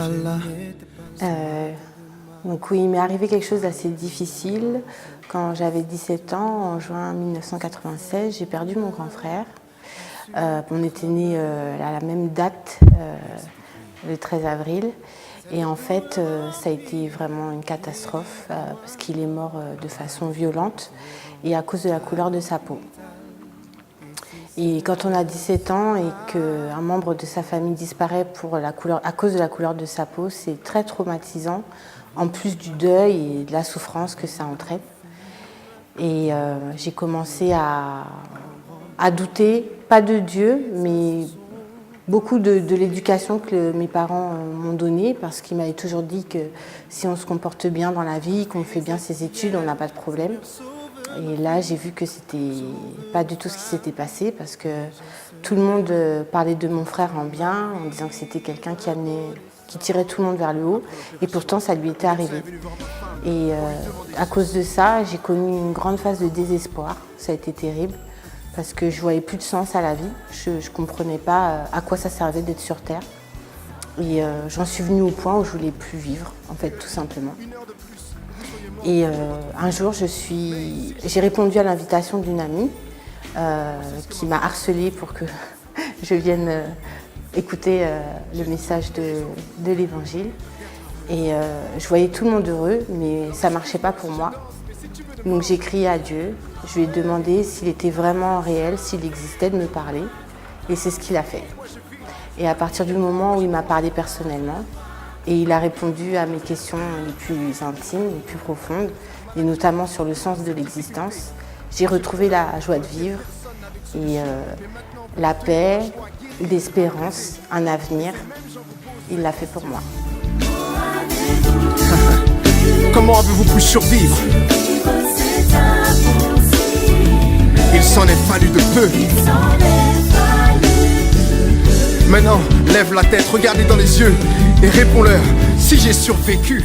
là. Donc oui, il m'est arrivé quelque chose d'assez difficile. Quand j'avais 17 ans, en juin 1996, j'ai perdu mon grand frère. On était nés à la même date, le 13 avril. Et en fait, ça a été vraiment une catastrophe parce qu'il est mort de façon violente et à cause de la couleur de sa peau. Et quand on a 17 ans et qu'un membre de sa famille disparaît à cause de la couleur de sa peau, c'est très traumatisant, en plus du deuil et de la souffrance que ça entraîne. Et j'ai commencé à douter, pas de Dieu, mais beaucoup de l'éducation que mes parents m'ont donnée, parce qu'ils m'avaient toujours dit que si on se comporte bien dans la vie, qu'on fait bien ses études, on n'a pas de problème. Et là, j'ai vu que c'était pas du tout ce qui s'était passé, parce que tout le monde parlait de mon frère en bien, en disant que c'était quelqu'un qui tirait tout le monde vers le haut, et pourtant ça lui était arrivé. Et à cause de ça, j'ai connu une grande phase de désespoir. Ça a été terrible, parce que je voyais plus de sens à la vie. Je ne comprenais pas à quoi ça servait d'être sur Terre. Et j'en suis venue au point où je voulais plus vivre, en fait, tout simplement. Et un jour, j'ai répondu à l'invitation d'une amie qui m'a harcelée pour que je vienne écouter le message de l'Évangile. Et je voyais tout le monde heureux, mais ça ne marchait pas pour moi. Donc j'ai crié à Dieu, je lui ai demandé s'il était vraiment réel, s'il existait, de me parler. Et c'est ce qu'il a fait. Et à partir du moment où il m'a parlé personnellement, et il a répondu à mes questions les plus intimes, les plus profondes, et notamment sur le sens de l'existence, j'ai retrouvé la joie de vivre et la paix, l'espérance, un avenir. Il l'a fait pour moi. Comment avez-vous pu survivre? Il s'en est fallu de peu. Maintenant, lève la tête, regardez dans les yeux et réponds-leur: si j'ai survécu,